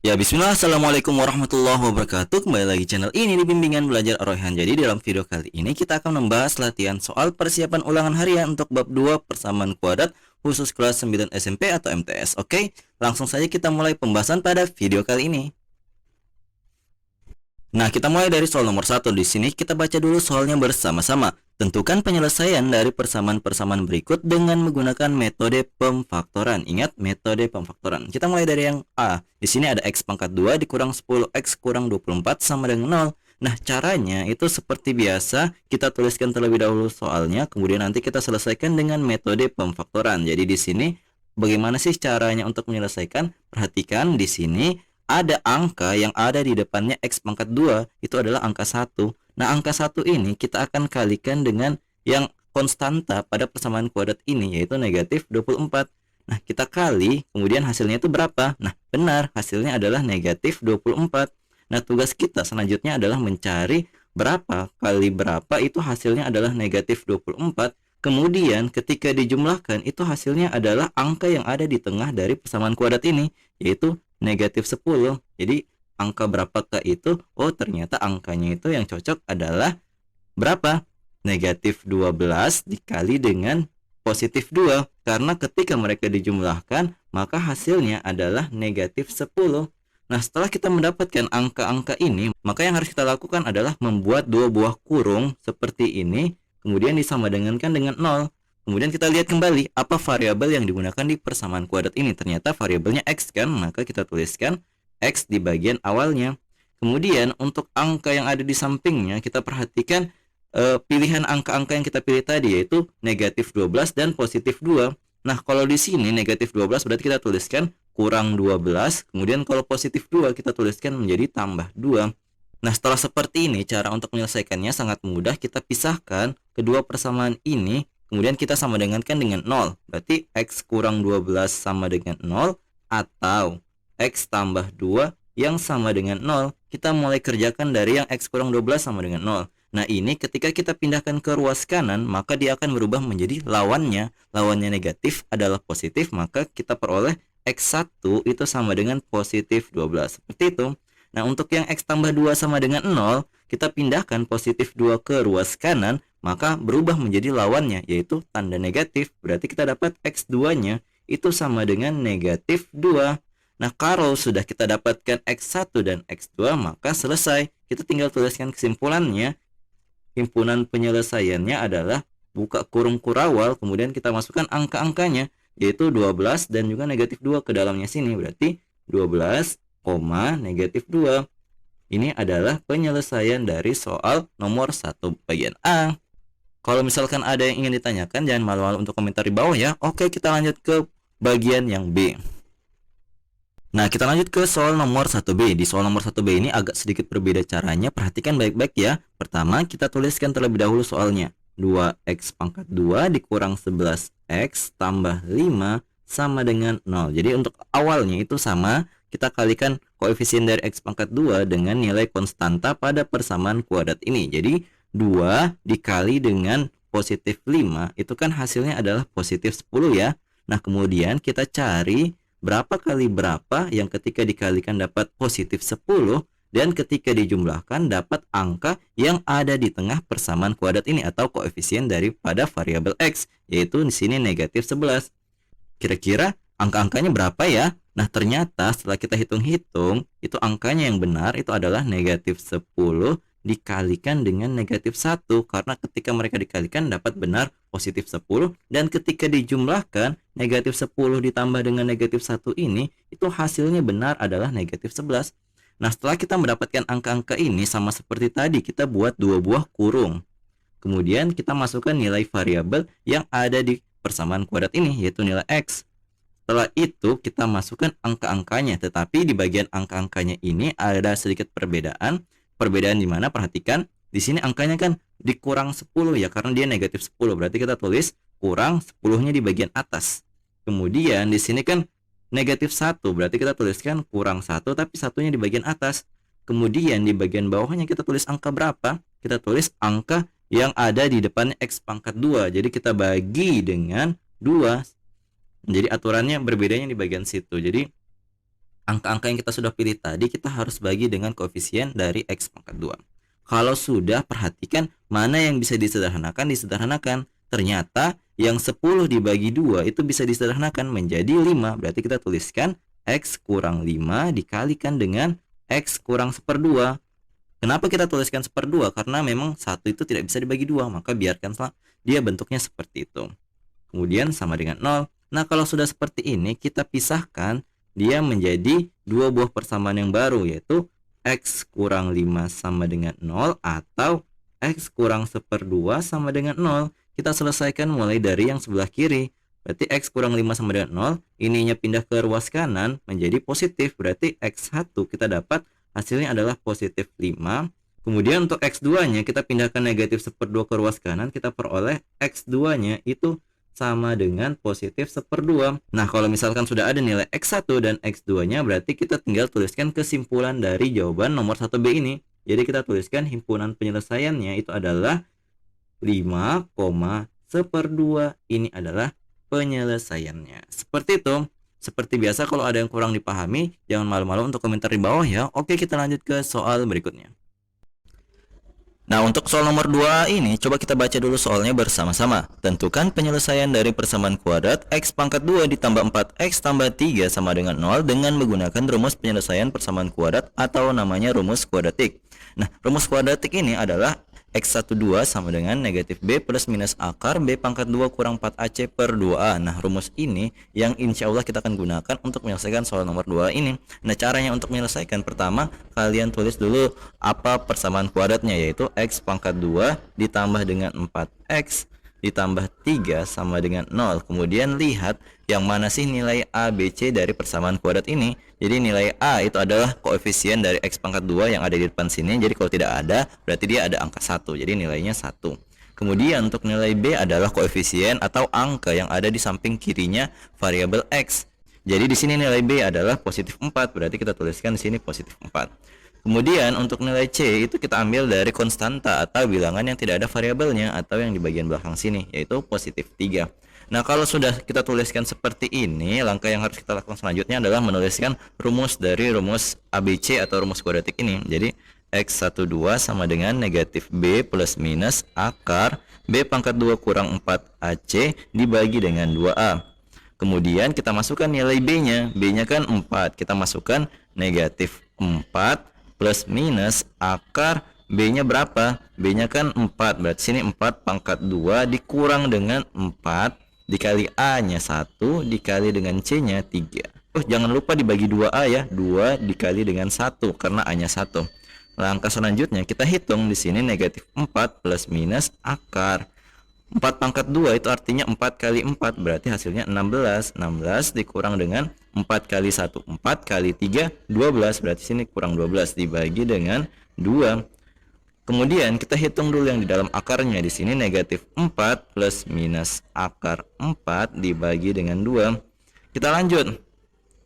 Ya, bismillah, assalamualaikum warahmatullahi wabarakatuh. Kembali lagi channel ini di Bimbingan Belajar Ar-Rayhan. Jadi dalam video kali ini kita akan membahas latihan soal persiapan ulangan harian untuk bab 2 persamaan kuadrat khusus kelas 9 SMP atau MTS. Oke, langsung saja kita mulai pembahasan pada video kali ini. Nah, kita mulai dari soal nomor 1. Di sini kita baca dulu soalnya bersama-sama. Tentukan penyelesaian dari persamaan-persamaan berikut dengan menggunakan metode pemfaktoran. Ingat, metode pemfaktoran. Kita mulai dari yang A. Di sini ada X pangkat 2 dikurang 10X kurang 24 sama dengan 0. Nah, caranya itu seperti biasa. Kita tuliskan terlebih dahulu soalnya, kemudian nanti kita selesaikan dengan metode pemfaktoran. Jadi di sini bagaimana sih caranya untuk menyelesaikan? Perhatikan di sini ada angka yang ada di depannya X pangkat 2, itu adalah angka 1. Nah, angka 1 ini kita akan kalikan dengan yang konstanta pada persamaan kuadrat ini, yaitu negatif 24. Nah, kita kali, kemudian hasilnya itu berapa? Nah, benar, hasilnya adalah negatif 24. Nah, tugas kita selanjutnya adalah mencari berapa kali berapa itu hasilnya adalah negatif 24. Kemudian ketika dijumlahkan, itu hasilnya adalah angka yang ada di tengah dari persamaan kuadrat ini, yaitu negatif 10. Jadi angka berapakah itu? Oh, ternyata angkanya itu yang cocok adalah berapa? Negatif 12 dikali dengan positif 2. Karena ketika mereka dijumlahkan, maka hasilnya adalah negatif 10. Nah, setelah kita mendapatkan angka-angka ini, maka yang harus kita lakukan adalah membuat dua buah kurung seperti ini, kemudian disamadangankan dengan 0. Kemudian kita lihat kembali apa variabel yang digunakan di persamaan kuadrat ini. Ternyata variabelnya X kan, maka kita tuliskan X di bagian awalnya. Kemudian untuk angka yang ada di sampingnya, kita perhatikan pilihan angka-angka yang kita pilih tadi, yaitu negatif 12 dan positif 2. Nah, kalau di sini negatif 12 berarti kita tuliskan kurang 12. Kemudian kalau positif 2 kita tuliskan menjadi tambah 2. Nah, setelah seperti ini, cara untuk menyelesaikannya sangat mudah. Kita pisahkan kedua persamaan ini, kemudian kita sama dengankan dengan 0. Berarti X kurang 12 sama dengan 0, atau X tambah 2 yang sama dengan 0. Kita mulai kerjakan dari yang X kurang 12 sama dengan 0. Nah, ini ketika kita pindahkan ke ruas kanan, maka dia akan berubah menjadi lawannya. Lawannya negatif adalah positif, maka kita peroleh X1 itu sama dengan positif 12. Seperti itu. Nah, untuk yang X tambah 2 sama dengan 0, kita pindahkan positif 2 ke ruas kanan, maka berubah menjadi lawannya, yaitu tanda negatif. Berarti kita dapat X2-nya itu sama dengan negatif 2. Nah, kalau sudah kita dapatkan X1 dan X2, maka selesai. Kita tinggal tuliskan kesimpulannya. Himpunan penyelesaiannya adalah buka kurung kurawal, kemudian kita masukkan angka-angkanya, yaitu 12 dan juga negatif 2 ke dalamnya sini. Berarti 12, negatif 2. Ini adalah penyelesaian dari soal nomor 1 bagian A. Kalau misalkan ada yang ingin ditanyakan, jangan malu-malu untuk komentar di bawah ya. Oke, kita lanjut ke bagian yang B. Nah, kita lanjut ke soal nomor 1B. Di soal nomor 1B ini agak sedikit berbeda caranya. Perhatikan baik-baik ya. Pertama, kita tuliskan terlebih dahulu soalnya. 2X pangkat 2 dikurang 11X tambah 5 sama dengan 0. Jadi untuk awalnya itu sama. Kita kalikan koefisien dari X pangkat 2 dengan nilai konstanta pada persamaan kuadrat ini. Jadi 2 dikali dengan positif 5, itu kan hasilnya adalah positif 10 ya. Nah, kemudian kita cari berapa kali berapa yang ketika dikalikan dapat positif 10 dan ketika dijumlahkan dapat angka yang ada di tengah persamaan kuadrat ini atau koefisien daripada variabel X, yaitu di sini negatif 11. Kira-kira angka-angkanya berapa ya? Nah, ternyata setelah kita hitung-hitung, itu angkanya yang benar itu adalah negatif 10 dikalikan dengan negatif 1. Karena ketika mereka dikalikan dapat benar positif 10. Dan ketika dijumlahkan, negatif 10 ditambah dengan negatif 1 ini, itu hasilnya benar adalah negatif 11. Nah, setelah kita mendapatkan angka-angka ini, sama seperti tadi, kita buat dua buah kurung. Kemudian kita masukkan nilai variabel yang ada di persamaan kuadrat ini, yaitu nilai X. Setelah itu kita masukkan angka-angkanya, tetapi di bagian angka-angkanya ini ada sedikit perbedaan. Perbedaan di mana? Perhatikan, di sini angkanya kan dikurang 10 ya, karena dia negatif 10. Berarti kita tulis kurang 10-nya di bagian atas. Kemudian di sini kan negatif 1, berarti kita tuliskan kurang 1 tapi satunya di bagian atas. Kemudian di bagian bawahnya kita tulis angka berapa? Kita tulis angka yang ada di depannya X pangkat 2. Jadi kita bagi dengan 2. Jadi aturannya berbedanya di bagian situ. Jadi Angka-angka yang kita sudah pilih tadi kita harus bagi dengan koefisien dari X pangkat 2. Kalau sudah, perhatikan mana yang bisa disederhanakan. Ternyata yang 10 dibagi 2 itu bisa disederhanakan menjadi 5. Berarti kita tuliskan X kurang 5 dikalikan dengan X kurang 1/2. Kenapa kita tuliskan 1/2? Karena memang 1 itu tidak bisa dibagi 2, maka biarkanlah dia bentuknya seperti itu. Kemudian sama dengan 0. Nah, kalau sudah seperti ini, kita pisahkan dia menjadi dua buah persamaan yang baru, yaitu X kurang 5 sama dengan 0 atau X kurang 1/2 sama dengan 0. Kita selesaikan mulai dari yang sebelah kiri. Berarti X kurang 5 sama dengan 0, ininya pindah ke ruas kanan menjadi positif. Berarti X1 kita dapat hasilnya adalah positif 5. Kemudian untuk X2-nya kita pindahkan negatif 1/2 ke ruas kanan, kita peroleh X2-nya itu sama dengan positif 1/2. Nah, kalau misalkan sudah ada nilai X1 dan X2-nya, berarti kita tinggal tuliskan kesimpulan dari jawaban nomor 1B ini. Jadi kita tuliskan himpunan penyelesaiannya itu adalah 5,1/2. Ini adalah penyelesaiannya. Seperti itu. Seperti biasa, kalau ada yang kurang dipahami, jangan malu-malu untuk komentar di bawah ya. Oke, kita lanjut ke soal berikutnya. Nah, untuk soal nomor 2 ini, coba kita baca dulu soalnya bersama-sama. Tentukan penyelesaian dari persamaan kuadrat X pangkat 2 ditambah 4X tambah 3 sama dengan 0 dengan menggunakan rumus penyelesaian persamaan kuadrat atau namanya rumus kuadratik. Nah, rumus kuadratik ini adalah X12 sama dengan negatif B plus minus akar B pangkat 2 kurang 4AC per 2A. Nah, rumus ini yang insya Allah kita akan gunakan untuk menyelesaikan soal nomor 2 ini. Nah, caranya untuk menyelesaikan, pertama kalian tulis dulu apa persamaan kuadratnya, yaitu X pangkat 2 ditambah dengan 4X ditambah 3 sama dengan 0. Kemudian lihat yang mana sih nilai A, B, C dari persamaan kuadrat ini. Jadi nilai A itu adalah koefisien dari X pangkat 2 yang ada di depan sini. Jadi kalau tidak ada, berarti dia ada angka 1. Jadi nilainya 1. Kemudian untuk nilai B adalah koefisien atau angka yang ada di samping kirinya variabel X. Jadi di sini nilai B adalah positif 4. Berarti kita tuliskan di sini positif 4. Kemudian untuk nilai C itu kita ambil dari konstanta atau bilangan yang tidak ada variabelnya atau yang di bagian belakang sini, yaitu positif 3. Nah, kalau sudah kita tuliskan seperti ini, langkah yang harus kita lakukan selanjutnya adalah menuliskan rumus dari rumus ABC atau rumus kuadratik ini. Jadi X12 sama dengan negatif B plus minus akar B pangkat 2 kurang 4AC dibagi dengan 2A. Kemudian kita masukkan nilai B-nya. B-nya kan 4. Kita masukkan negatif 4 plus minus akar B-nya berapa? B-nya kan 4. Berarti sini 4 pangkat 2 dikurang dengan 4 dikali A-nya 1 dikali dengan C-nya 3. Oh, jangan lupa dibagi 2A ya. 2 dikali dengan 1 karena A-nya 1. Langkah selanjutnya kita hitung di sini negatif 4 plus minus akar 4 pangkat 2 itu artinya 4 kali 4, berarti hasilnya 16. 16 dikurang dengan 4 kali 1, 4 kali 3, 12. Berarti sini kurang 12 dibagi dengan 2. Kemudian kita hitung dulu yang di dalam akarnya. Di sini negatif 4 plus minus akar 4 dibagi dengan 2. Kita lanjut.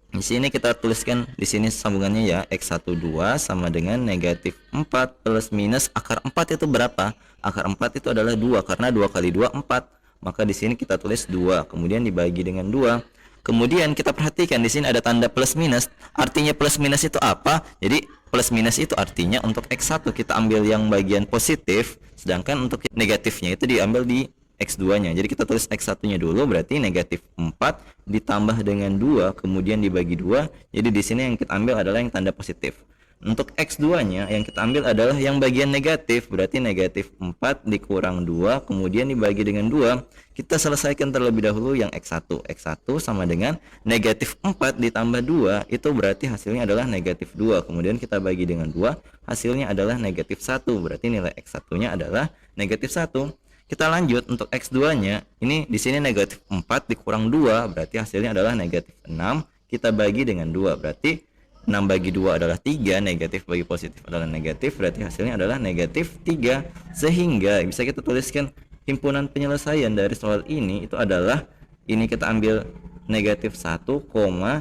Di sini kita tuliskan di sini sambungannya ya, X12 sama dengan negatif 4 plus minus akar 4 itu berapa? Akar 4 itu adalah 2 karena 2 kali 2 4. Maka di sini kita tulis 2, kemudian dibagi dengan 2. Kemudian kita perhatikan di sini ada tanda plus minus. Artinya plus minus itu apa? Jadi plus minus itu artinya untuk X1 kita ambil yang bagian positif, sedangkan untuk negatifnya itu diambil di X2-nya. Jadi kita tulis X1-nya dulu, berarti negatif 4 ditambah dengan 2 kemudian dibagi 2. Jadi di sini yang kita ambil adalah yang tanda positif. Untuk X2-nya yang kita ambil adalah yang bagian negatif, berarti negatif 4 dikurang 2 kemudian dibagi dengan 2. Kita selesaikan terlebih dahulu yang X1. X1 sama dengan negatif 4 ditambah 2, itu berarti hasilnya adalah negatif 2. Kemudian kita bagi dengan 2, hasilnya adalah negatif 1. Berarti nilai X1-nya adalah negatif 1. Kita lanjut untuk X2-nya. Ini di sini negatif 4 dikurang 2, berarti hasilnya adalah negatif 6. Kita bagi dengan 2, berarti 6 bagi 2 adalah 3, negatif bagi positif adalah negatif, berarti hasilnya adalah negatif 3. Sehingga bisa kita tuliskan himpunan penyelesaian dari soal ini itu adalah, ini kita ambil negatif 1,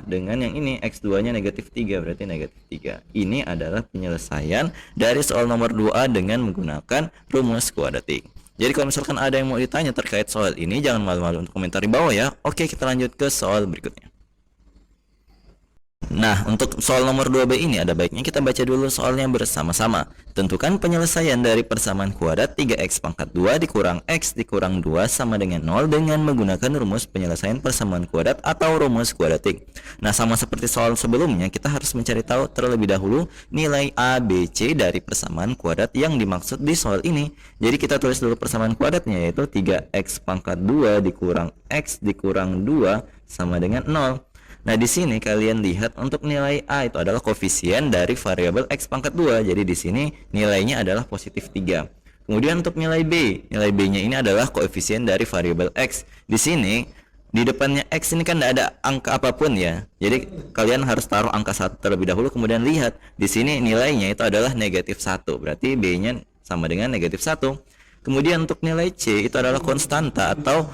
dengan yang ini X2-nya negatif 3, berarti negatif 3. Ini adalah penyelesaian dari soal nomor 2 dengan menggunakan rumus kuadratik. Jadi kalau misalkan ada yang mau ditanya terkait soal ini, jangan malu-malu untuk komentar di bawah ya. Oke, kita lanjut ke soal berikutnya. Nah, untuk soal nomor 2B ini ada baiknya kita baca dulu soalnya bersama-sama. Tentukan penyelesaian dari persamaan kuadrat 3x pangkat 2 dikurang x dikurang 2 sama dengan 0 dengan menggunakan rumus penyelesaian persamaan kuadrat atau rumus kuadratik. Nah, sama seperti soal sebelumnya, kita harus mencari tahu terlebih dahulu nilai A, B, C dari persamaan kuadrat yang dimaksud di soal ini. Jadi kita tulis dulu persamaan kuadratnya, yaitu 3x pangkat 2 dikurang x dikurang 2 sama dengan 0. Nah, di sini kalian lihat untuk nilai A itu adalah koefisien dari variabel x pangkat 2. Jadi di sini nilainya adalah positif 3. Kemudian untuk nilai nilai B-nya ini adalah koefisien dari variabel x. Di sini di depannya x ini kan tidak ada angka apapun ya. Jadi kalian harus taruh angka 1 terlebih dahulu, kemudian lihat di sini nilainya itu adalah negatif 1. Berarti B-nya sama dengan negatif 1. Kemudian untuk nilai C itu adalah konstanta atau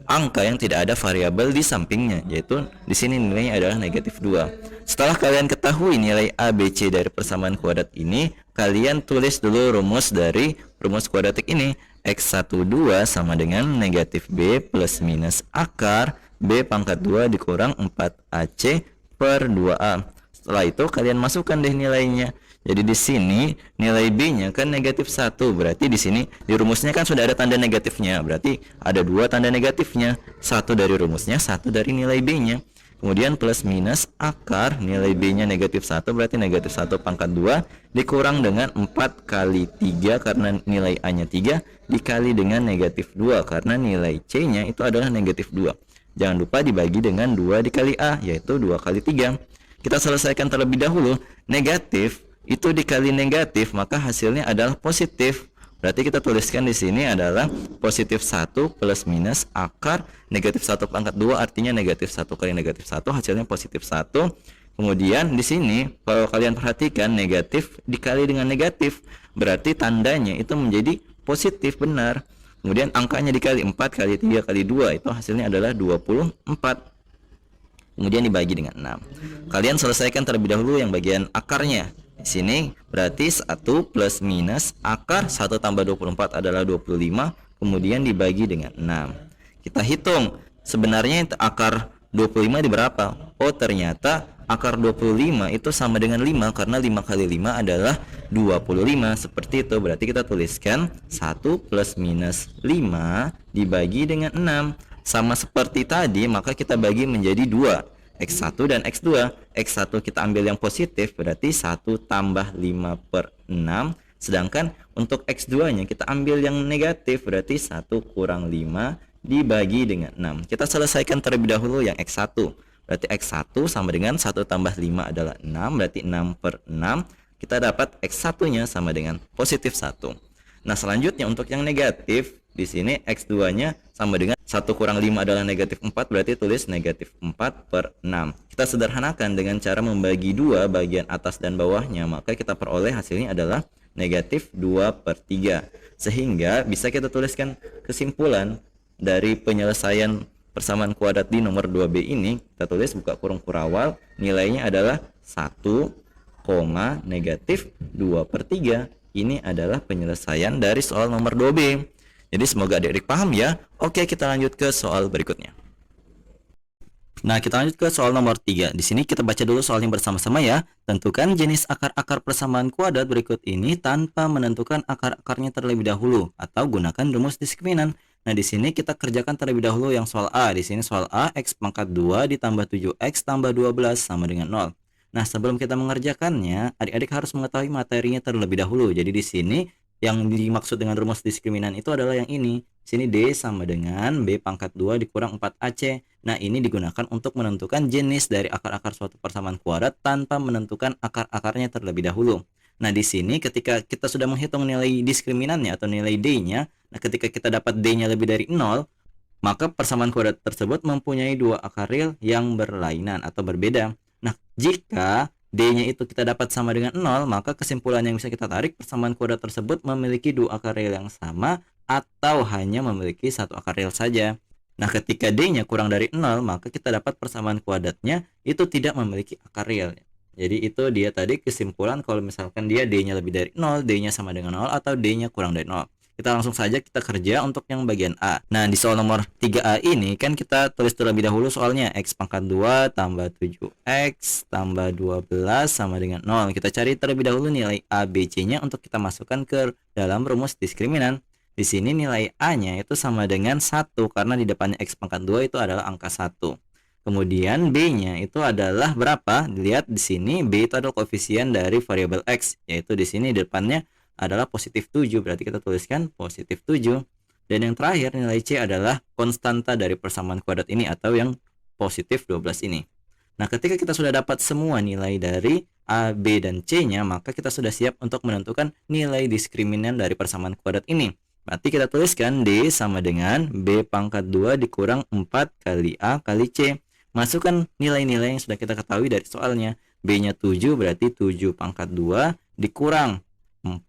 angka yang tidak ada variabel di sampingnya, yaitu di sini nilainya adalah negatif 2. Setelah kalian ketahui nilai A, B, C dari persamaan kuadrat ini, kalian tulis dulu rumus dari rumus kuadratik ini. X12 sama dengan negatif B plus minus akar B pangkat 2 dikurang 4AC per 2A. Setelah itu kalian masukkan deh nilainya. Jadi di sini nilai B-nya kan negatif 1. Berarti di sini di rumusnya kan sudah ada tanda negatifnya. Berarti ada dua tanda negatifnya. Satu dari rumusnya, satu dari nilai B-nya. Kemudian plus minus akar nilai B-nya negatif 1. Berarti negatif 1 pangkat 2 dikurang dengan 4 kali 3 karena nilai A-nya 3 dikali dengan negatif 2 karena nilai C-nya itu adalah negatif 2. Jangan lupa dibagi dengan 2 dikali A, yaitu 2 kali 3. Kita selesaikan terlebih dahulu. Negatif itu dikali negatif, maka hasilnya adalah positif. Berarti kita tuliskan di sini adalah positif 1 plus minus akar negatif 1 pangkat 2, artinya negatif 1 kali negatif 1, hasilnya positif 1. Kemudian di sini kalau kalian perhatikan negatif dikali dengan negatif, berarti tandanya itu menjadi positif, benar. Kemudian angkanya dikali 4 kali 3 kali 2, itu hasilnya adalah 24. Kemudian dibagi dengan 6. Kalian selesaikan terlebih dahulu yang bagian akarnya. Di sini berarti 1 plus minus akar 1 tambah 24 adalah 25, kemudian dibagi dengan 6. Kita hitung sebenarnya akar 25 di berapa? Oh, ternyata akar 25 itu sama dengan 5 karena 5 kali 5 adalah 25. Seperti itu. Berarti kita tuliskan 1 plus minus 5 dibagi dengan 6. Sama seperti tadi, maka kita bagi menjadi 2, X1 dan X2. X1 kita ambil yang positif, berarti 1 tambah 5 per 6. Sedangkan untuk X2 nya kita ambil yang negatif, berarti 1 kurang 5 dibagi dengan 6. Kita selesaikan terlebih dahulu yang X1. Berarti X1 sama dengan 1 tambah 5 adalah 6, berarti 6 per 6. Kita dapat X1 nya sama dengan positif 1. Nah, selanjutnya untuk yang negatif, di sini X2 nya sama dengan 1 kurang 5 adalah negatif 4, berarti tulis negatif 4 per 6. Kita sederhanakan dengan cara membagi 2 bagian atas dan bawahnya, maka kita peroleh hasilnya adalah negatif 2 per 3. Sehingga bisa kita tuliskan kesimpulan dari penyelesaian persamaan kuadrat di nomor 2B ini. Kita tulis buka kurung kurawal, nilainya adalah 1, negatif 2 per 3. Ini adalah penyelesaian dari soal nomor 2B. Jadi semoga adik-adik paham ya. Oke, kita lanjut ke soal berikutnya. Nah, kita lanjut ke soal nomor 3. Di sini kita baca dulu soalnya bersama-sama ya. Tentukan jenis akar-akar persamaan kuadrat berikut ini tanpa menentukan akar-akarnya terlebih dahulu atau gunakan rumus diskriminan. Nah, di sini kita kerjakan terlebih dahulu yang soal A. Di sini soal A, X pangkat 2 ditambah 7X tambah 12 sama dengan 0. Nah, sebelum kita mengerjakannya, adik-adik harus mengetahui materinya terlebih dahulu. Jadi di sini yang dimaksud dengan rumus diskriminan itu adalah yang ini. Di sini D sama dengan B pangkat 2 dikurang 4AC. Nah, ini digunakan untuk menentukan jenis dari akar-akar suatu persamaan kuadrat tanpa menentukan akar-akarnya terlebih dahulu. Nah, di sini ketika kita sudah menghitung nilai diskriminannya atau nilai D-nya, nah ketika kita dapat D-nya lebih dari 0, maka persamaan kuadrat tersebut mempunyai dua akar real yang berlainan atau berbeda. Nah, jika D-nya itu kita dapat sama dengan 0, maka kesimpulan yang bisa kita tarik persamaan kuadrat tersebut memiliki dua akar real yang sama atau hanya memiliki satu akar real saja. Nah, ketika D-nya kurang dari 0, maka kita dapat persamaan kuadratnya itu tidak memiliki akar real. Jadi itu dia tadi kesimpulan kalau misalkan dia D-nya lebih dari 0, D-nya sama dengan 0, atau D-nya kurang dari 0. Kita langsung saja kita kerja untuk yang bagian A. Nah, di soal nomor 3A ini kan kita tulis terlebih dahulu soalnya. X pangkat 2 tambah 7X tambah 12 sama dengan 0. Kita cari terlebih dahulu nilai A, B, C-nya untuk kita masukkan ke dalam rumus diskriminan. Di sini nilai A-nya itu sama dengan 1 karena di depannya X pangkat 2 itu adalah angka 1. Kemudian B-nya itu adalah berapa? Dilihat di sini B itu adalah koefisien dari variabel X, yaitu di sini depannya adalah positif 7, berarti kita tuliskan positif 7. Dan yang terakhir nilai C adalah konstanta dari persamaan kuadrat ini atau yang positif 12 ini. Nah, ketika kita sudah dapat semua nilai dari A, B, dan C-nya, maka kita sudah siap untuk menentukan nilai diskriminan dari persamaan kuadrat ini. Berarti kita tuliskan D sama dengan B pangkat 2 dikurang 4 kali A kali C. Masukkan nilai-nilai yang sudah kita ketahui dari soalnya. B-nya 7 berarti 7 pangkat 2 dikurang 4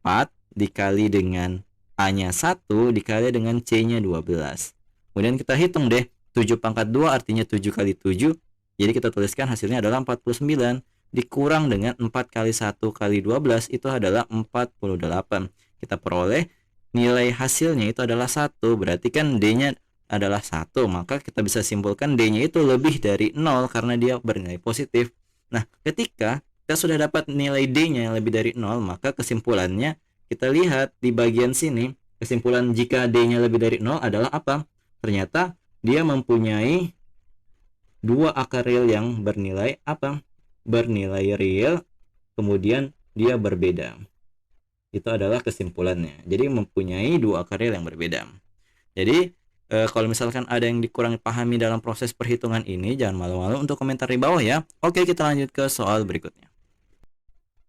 dikali dengan A-nya 1 dikali dengan C-nya 12. Kemudian kita hitung deh. 7 pangkat 2 artinya 7 kali 7. Jadi kita tuliskan hasilnya adalah 49. Dikurang dengan 4 kali 1 kali 12 itu adalah 48. Kita peroleh nilai hasilnya itu adalah 1. Berarti kan D-nya adalah 1. Maka kita bisa simpulkan D-nya itu lebih dari 0 karena dia bernilai positif. Nah, ketika kita sudah dapat nilai D-nya yang lebih dari 0, maka kesimpulannya kita lihat di bagian sini. Kesimpulan jika D-nya lebih dari 0 adalah apa? Ternyata dia mempunyai dua akar real yang bernilai apa? Bernilai real, kemudian dia berbeda. Itu adalah kesimpulannya. Jadi mempunyai dua akar real yang berbeda. Jadi kalau misalkan ada yang dikurang pahami dalam proses perhitungan ini, jangan malu-malu untuk komentar di bawah ya. Oke, kita lanjut ke soal berikutnya.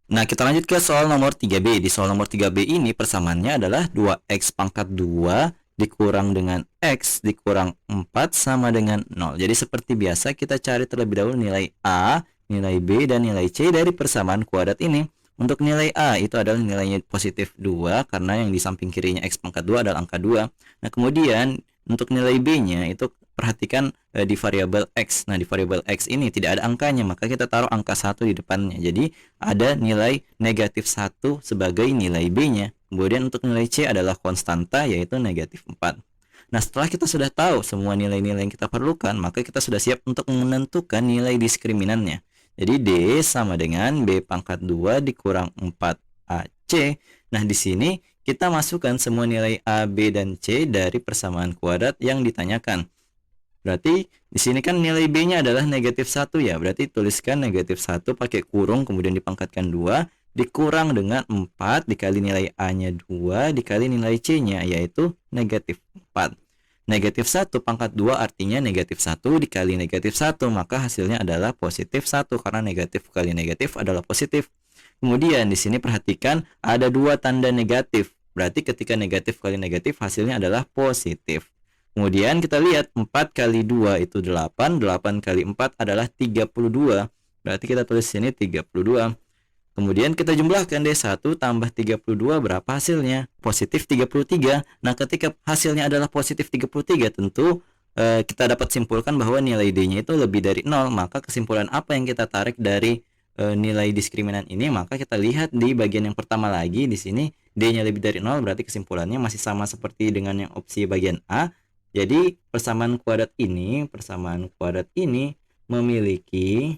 Nah, kita lanjut ke soal nomor 3B. Di soal nomor 3B ini persamaannya adalah 2X pangkat 2 dikurang dengan X dikurang 4 sama dengan 0. Jadi seperti biasa kita cari terlebih dahulu nilai A, nilai B, dan nilai C dari persamaan kuadrat ini. Untuk nilai A itu adalah nilainya positif 2 karena yang di samping kirinya X pangkat 2 adalah angka 2. Nah, kemudian untuk nilai B-nya itu perhatikan di variabel X. Nah, di variabel X ini tidak ada angkanya, maka kita taruh angka 1 di depannya. Jadi ada nilai negatif 1 sebagai nilai B-nya. Kemudian untuk nilai C adalah konstanta, yaitu negatif 4. Nah, setelah kita sudah tahu semua nilai-nilai yang kita perlukan, maka kita sudah siap untuk menentukan nilai diskriminannya. Jadi D sama dengan B pangkat 2 dikurang 4AC. Nah, di sini kita masukkan semua nilai A, B, dan C dari persamaan kuadrat yang ditanyakan. Berarti di sini kan nilai B-nya adalah negatif 1 ya. Berarti tuliskan negatif 1 pakai kurung kemudian dipangkatkan 2 dikurang dengan 4 dikali nilai A-nya 2 dikali nilai C-nya yaitu negatif 4. Negatif 1 pangkat 2 artinya negatif 1 dikali negatif 1. Maka hasilnya adalah positif 1 karena negatif kali negatif adalah positif. Kemudian di sini perhatikan ada dua tanda negatif. Berarti ketika negatif kali negatif hasilnya adalah positif. Kemudian kita lihat 4 kali 2 itu 8, 8 kali 4 adalah 32. Berarti kita tulis sini 32. Kemudian kita jumlahkan deh 1 tambah 32 berapa hasilnya? Positif 33. Nah, ketika hasilnya adalah positif 33 tentu kita dapat simpulkan bahwa nilai D-nya itu lebih dari 0. Maka kesimpulan apa yang kita tarik dari nilai diskriminan ini? Maka kita lihat di bagian yang pertama lagi di sini D-nya lebih dari 0 berarti kesimpulannya masih sama seperti dengan yang opsi bagian A. Jadi persamaan kuadrat ini memiliki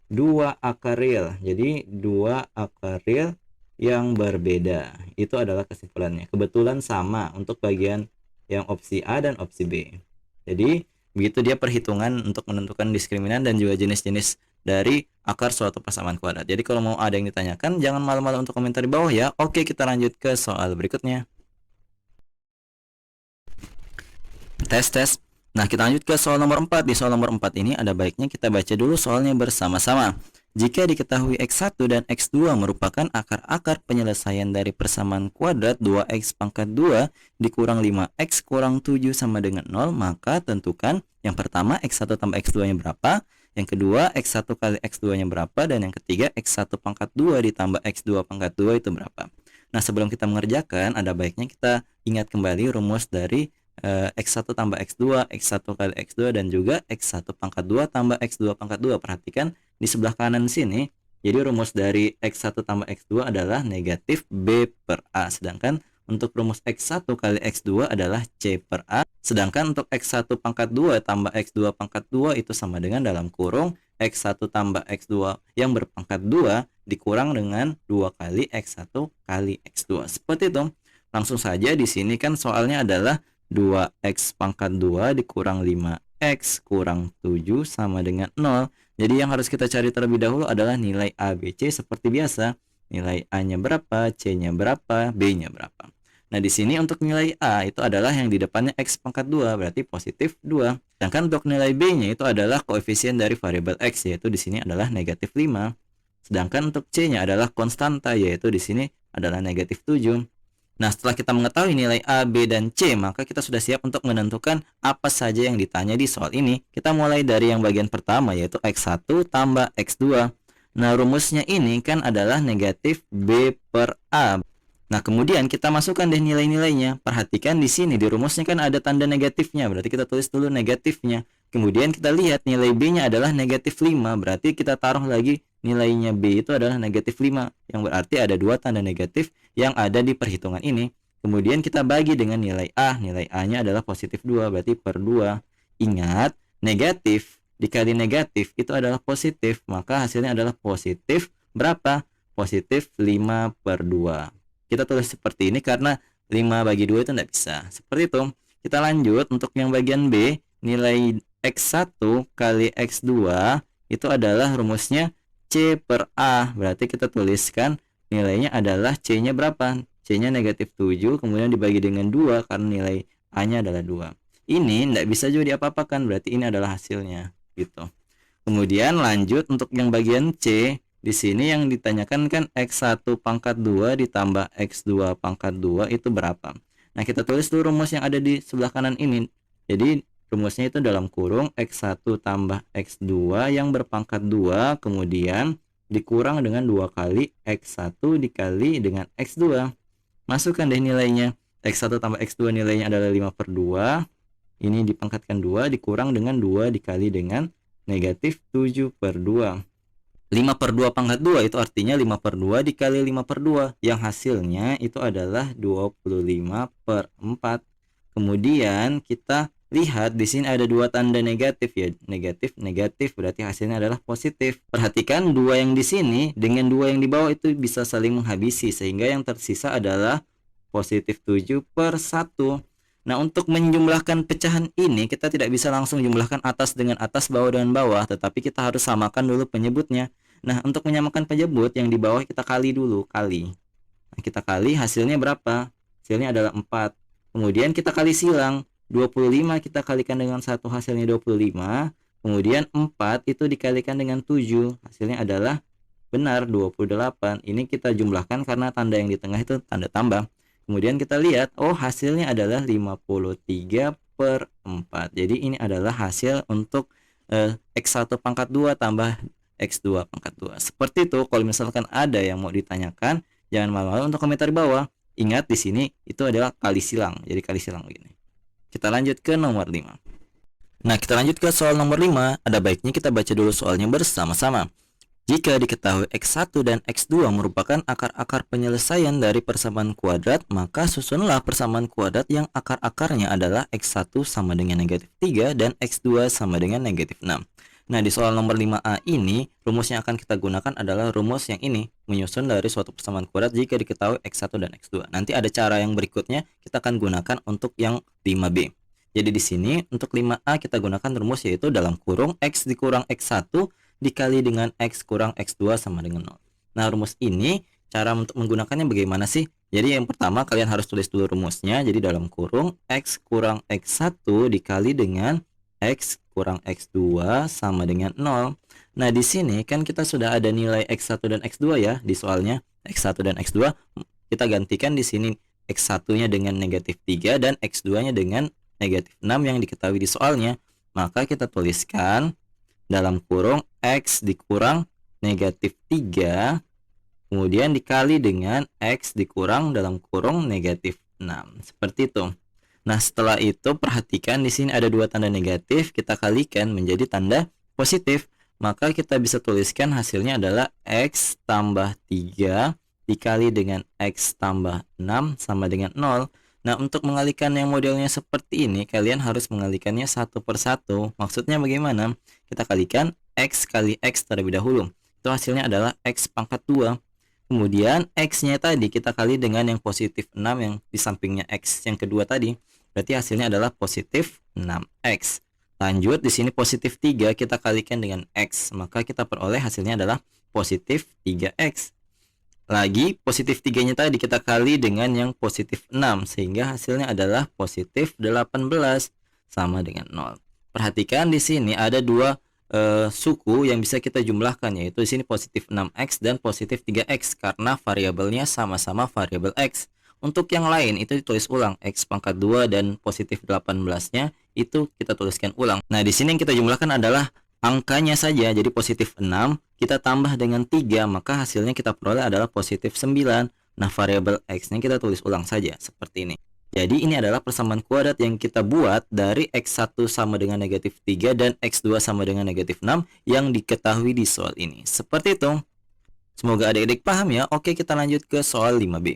dua akar real. Jadi dua akar real yang berbeda. Itu adalah kesimpulannya. Kebetulan sama untuk bagian yang opsi A dan opsi B. Jadi begitu dia perhitungan untuk menentukan diskriminan dan juga jenis-jenis dari akar suatu persamaan kuadrat. Jadi kalau mau ada yang ditanyakan jangan malu-malu untuk komentar di bawah ya. Oke, kita lanjut ke soal berikutnya. Tes. Nah, kita lanjut ke soal nomor 4. Di soal nomor 4 ini ada baiknya kita baca dulu soalnya bersama-sama. Jika diketahui X1 dan X2 merupakan akar-akar penyelesaian dari persamaan kuadrat 2X pangkat 2 dikurang 5X kurang 7 sama dengan 0, maka tentukan yang pertama X1 tambah X2-nya berapa, yang kedua X1 kali X2-nya berapa, dan yang ketiga X1 pangkat 2 ditambah X2 pangkat 2 itu berapa. Nah, sebelum kita mengerjakan, ada baiknya kita ingat kembali rumus dari X1 tambah X2, X1 kali X2, dan juga X1 pangkat 2 tambah X2 pangkat 2. Perhatikan di sebelah kanan sini Jadi rumus dari X1 tambah X2 adalah negatif B per A. Sedangkan untuk rumus X1 kali X2 adalah C per A. Sedangkan untuk X1 pangkat 2 tambah X2 pangkat 2 itu sama dengan dalam kurung X1 tambah X2 yang berpangkat 2 dikurang dengan 2 kali X1 kali X2. Seperti itu. Langsung saja di sini kan soalnya adalah 2X pangkat 2 dikurang 5X kurang 7 sama dengan 0. Jadi yang harus kita cari terlebih dahulu adalah nilai A, B, C seperti biasa. Nilai A-nya berapa, C-nya berapa, B-nya berapa. Nah, di sini untuk nilai A itu adalah yang di depannya X pangkat 2, berarti positif 2. Sedangkan untuk nilai B-nya itu adalah koefisien dari variabel X, yaitu di sini adalah negatif 5. Sedangkan untuk C-nya adalah konstanta, yaitu di sini adalah negatif 7. Nah, setelah kita mengetahui nilai A, B, dan C, maka kita sudah siap untuk menentukan apa saja yang ditanya di soal ini. Kita mulai dari yang bagian pertama, yaitu X1 tambah X2. Nah, rumusnya ini kan adalah negatif B per A. Nah, kemudian kita masukkan deh nilai-nilainya. Perhatikan di sini, di rumusnya kan ada tanda negatifnya, berarti kita tulis dulu negatifnya. Kemudian kita lihat nilai B-nya adalah negatif 5, berarti kita taruh lagi nilainya B itu adalah negatif 5, yang berarti ada dua tanda negatif yang ada di perhitungan ini. Kemudian kita bagi dengan nilai A-nya adalah positif 2, berarti per 2. Ingat, negatif dikali negatif itu adalah positif, maka hasilnya adalah positif berapa? Positif 5 per 2. Kita tulis seperti ini karena 5 bagi 2 itu tidak bisa. Seperti itu. Kita lanjut untuk yang bagian B, nilai X1 kali X2 itu adalah rumusnya C per A. Berarti kita tuliskan nilainya adalah C-nya berapa? C-nya negatif 7, kemudian dibagi dengan 2 karena nilai A-nya adalah 2. Ini tidak bisa juga diapa-apakan, berarti ini adalah hasilnya. Gitu. Kemudian lanjut untuk yang bagian C. Di sini yang ditanyakan kan X1 pangkat 2 ditambah X2 pangkat 2 itu berapa? Nah, kita tulis dulu rumus yang ada di sebelah kanan ini. Jadi rumusnya itu dalam kurung X1 tambah X2 yang berpangkat 2 kemudian dikurang dengan 2 kali X1 dikali dengan X2. Masukkan deh nilainya. X1 tambah X2 nilainya adalah 5 per 2. Ini dipangkatkan 2 dikurang dengan 2 dikali dengan negatif 7 per 2. 5 per 2 pangkat 2 itu artinya 5 per 2 dikali 5 per 2. Yang hasilnya itu adalah 25 per 4. Kemudian kita lihat di sini ada dua tanda negatif ya. Negatif, negatif berarti hasilnya adalah positif. Perhatikan dua yang di sini dengan dua yang di bawah itu bisa saling menghabisi. Sehingga yang tersisa adalah positif 7 per 1. Nah, untuk menjumlahkan pecahan ini, kita tidak bisa langsung jumlahkan atas dengan atas, bawah dengan bawah, tetapi kita harus samakan dulu penyebutnya. Nah, untuk menyamakan penyebut, yang di bawah kita kali dulu, kali. Nah, kita kali, hasilnya berapa? Hasilnya adalah 4. Kemudian kita kali silang, 25 kita kalikan dengan 1, hasilnya 25. Kemudian 4 itu dikalikan dengan 7, hasilnya adalah benar 28. Ini kita jumlahkan karena tanda yang di tengah itu tanda tambah. Kemudian kita lihat, oh hasilnya adalah 53 per 4. Jadi ini adalah hasil untuk X1 pangkat 2 tambah X2 pangkat 2. Seperti itu. Kalau misalkan ada yang mau ditanyakan, jangan malu-malu untuk komentar di bawah. Ingat di sini itu adalah kali silang. Jadi kali silang begini. Kita lanjut ke nomor 5. Nah, kita lanjut ke soal nomor 5. Ada baiknya kita baca dulu soalnya bersama-sama. Jika diketahui X1 dan X2 merupakan akar-akar penyelesaian dari persamaan kuadrat, maka susunlah persamaan kuadrat yang akar-akarnya adalah X1 sama dengan negatif 3 dan X2 sama dengan negatif 6. Nah, di soal nomor 5A ini, rumus yang akan kita gunakan adalah rumus yang ini, menyusun dari suatu persamaan kuadrat jika diketahui X1 dan X2. Nanti ada cara yang berikutnya kita akan gunakan untuk yang 5B. Jadi di sini untuk 5A kita gunakan rumus yaitu dalam kurung X dikurang X1 dikali dengan X kurang X2 sama dengan 0. Nah, rumus ini cara untuk menggunakannya bagaimana sih? Jadi yang pertama kalian harus tulis dulu rumusnya. Jadi dalam kurung X kurang X1 dikali dengan X kurang X2 sama dengan 0. Nah, di sini kan kita sudah ada nilai X1 dan X2 ya di soalnya. X1 dan X2 kita gantikan di sini X1-nya dengan negatif 3 dan X2-nya dengan negatif 6 yang diketahui di soalnya. Maka kita tuliskan dalam kurung X dikurang negatif 3 kemudian dikali dengan X dikurang dalam kurung negatif 6. Seperti itu. Nah, setelah itu perhatikan di sini ada dua tanda negatif, kita kalikan menjadi tanda positif. maka kita bisa tuliskan hasilnya adalah X tambah 3 dikali dengan X tambah 6 sama dengan 0. Nah, untuk mengalihkan yang modelnya seperti ini, kalian harus mengalihkannya satu per satu. Maksudnya bagaimana? Kita kalikan X kali X terlebih dahulu. Itu hasilnya adalah X pangkat 2. Kemudian X-nya tadi kita kali dengan yang positif 6 yang di sampingnya X yang kedua tadi. Berarti hasilnya adalah positif 6X. Lanjut, di sini positif 3 kita kalikan dengan X. Maka kita peroleh hasilnya adalah positif 3X. Lagi, positif 3-nya tadi kita kali dengan yang positif 6. Sehingga hasilnya adalah positif 18 sama dengan 0. Perhatikan di sini ada dua suku yang bisa kita jumlahkan, yaitu di sini positif 6x dan positif 3x karena variabelnya sama-sama variabel x. Untuk yang lain itu ditulis ulang, x pangkat 2 dan positif 18-nya itu kita tuliskan ulang. Nah, di sini yang kita jumlahkan adalah angkanya saja, jadi positif 6 kita tambah dengan 3, maka hasilnya kita peroleh adalah positif 9. Nah, variabel x-nya kita tulis ulang saja seperti ini. Jadi ini adalah persamaan kuadrat yang kita buat dari X1 sama dengan negatif 3 dan X2 sama dengan negatif 6 yang diketahui di soal ini. Seperti itu. Semoga adik-adik paham ya. Oke, kita lanjut ke soal 5B.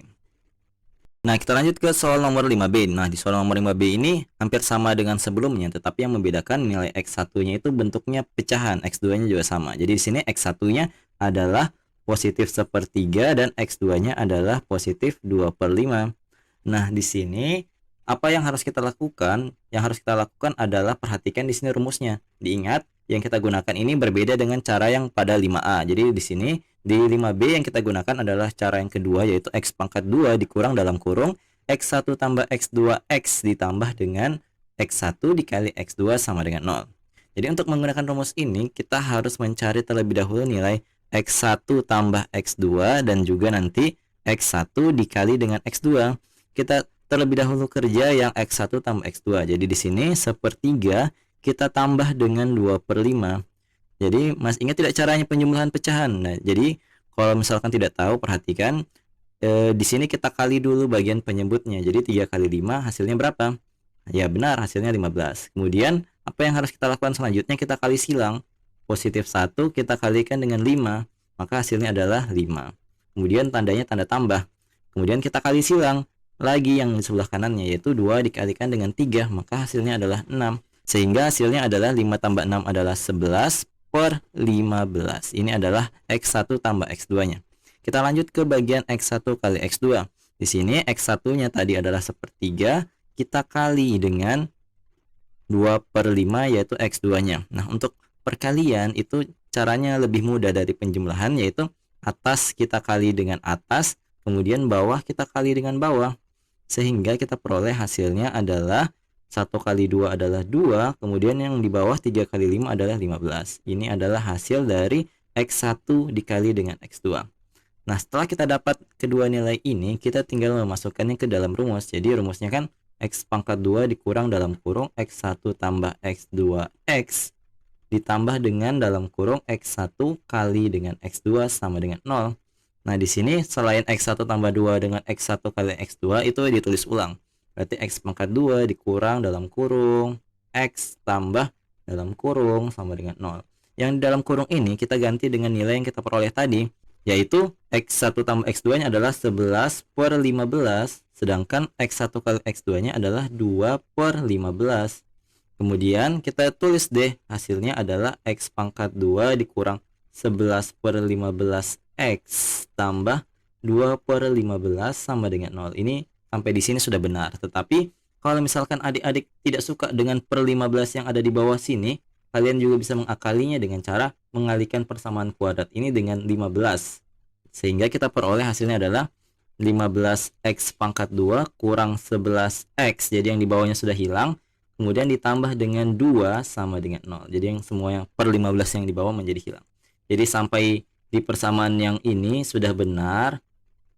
Nah, kita lanjut ke soal nomor 5B. Nah, di soal nomor 5B ini hampir sama dengan sebelumnya, tetapi yang membedakan nilai X1-nya itu bentuknya pecahan, X2-nya juga sama. Jadi di sini X1-nya adalah positif 1/3 dan X2-nya adalah positif 2/5. Nah, di sini apa yang harus kita lakukan? Yang harus kita lakukan adalah perhatikan di sini rumusnya. Diingat, yang kita gunakan ini berbeda dengan cara yang pada 5A. Jadi di sini di 5B yang kita gunakan adalah cara yang kedua, yaitu X pangkat 2 dikurang dalam kurung X1 tambah X2X ditambah dengan X1 dikali X2 sama dengan 0. Jadi untuk menggunakan rumus ini, kita harus mencari terlebih dahulu nilai X1 tambah X2 dan juga nanti X1 dikali dengan X2. Kita terlebih dahulu kerja yang X1 tambah X2. Jadi di sini 1/3 kita tambah dengan 2/5. Jadi Mas ingat tidak caranya penjumlahan pecahan? Nah, jadi kalau misalkan tidak tahu, perhatikan di sini kita kali dulu bagian penyebutnya. Jadi 3 kali 5 hasilnya berapa? Ya benar, hasilnya 15. Kemudian apa yang harus kita lakukan selanjutnya? Kita kali silang. Positif 1 kita kalikan dengan 5, maka hasilnya adalah 5. Kemudian tandanya tanda tambah. Kemudian kita kali silang lagi yang di sebelah kanannya, yaitu 2 dikalikan dengan 3, maka hasilnya adalah 6. Sehingga hasilnya adalah 5 tambah 6 adalah 11/15. Ini adalah X1 tambah X2-nya. Kita lanjut ke bagian X1 kali X2. Di sini X1-nya tadi adalah 1/3, kita kali dengan 2/5 yaitu X2-nya. Nah, untuk perkalian itu caranya lebih mudah dari penjumlahan, yaitu atas kita kali dengan atas, kemudian bawah kita kali dengan bawah. Sehingga kita peroleh hasilnya adalah 1 kali 2 adalah 2, kemudian yang di bawah 3 kali 5 adalah 15. Ini adalah hasil dari X1 dikali dengan X2. Nah, setelah kita dapat kedua nilai ini, kita tinggal memasukkannya ke dalam rumus. Jadi rumusnya kan X pangkat 2 dikurang dalam kurung X1 tambah X2X ditambah dengan dalam kurung X1 kali dengan X2 sama dengan 0. Nah, di sini selain X1 tambah 2 dengan X1 kali X2 itu ditulis ulang. Berarti X pangkat 2 dikurang dalam kurung X tambah dalam kurung sama dengan 0. Yang di dalam kurung ini kita ganti dengan nilai yang kita peroleh tadi, yaitu X1 tambah X2-nya adalah 11/15, sedangkan X1 kali X2-nya adalah 2/15. Kemudian kita tulis deh hasilnya adalah X pangkat 2 dikurang 11/15 X tambah 2/15 sama dengan 0. Ini sampai di sini sudah benar. Tetapi kalau misalkan adik-adik tidak suka dengan per 15 yang ada di bawah sini, kalian juga bisa mengakalinya dengan cara mengalihkan persamaan kuadrat ini dengan 15. Sehingga kita peroleh hasilnya adalah 15X pangkat 2 kurang 11X. Jadi yang di bawahnya sudah hilang. Kemudian ditambah dengan 2 sama dengan 0. Jadi yang semua yang per 15 yang di bawah menjadi hilang. Jadi sampai di persamaan yang ini sudah benar,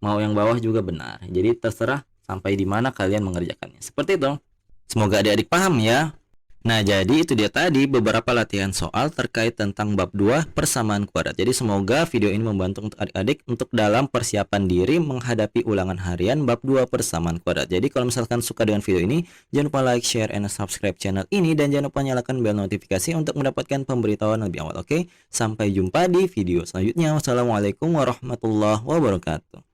mau yang bawah juga benar. Jadi terserah sampai di mana kalian mengerjakannya. Seperti itu. Semoga adik-adik paham ya. Nah, jadi itu dia tadi beberapa latihan soal terkait tentang bab 2 persamaan kuadrat. Jadi semoga video ini membantu untuk adik-adik untuk dalam persiapan diri menghadapi ulangan harian bab 2 persamaan kuadrat. Jadi kalau misalkan suka dengan video ini, jangan lupa like, share, and subscribe channel ini, dan jangan lupa nyalakan bel notifikasi untuk mendapatkan pemberitahuan lebih awal. Oke, sampai jumpa di video selanjutnya. Wassalamualaikum warahmatullahi wabarakatuh.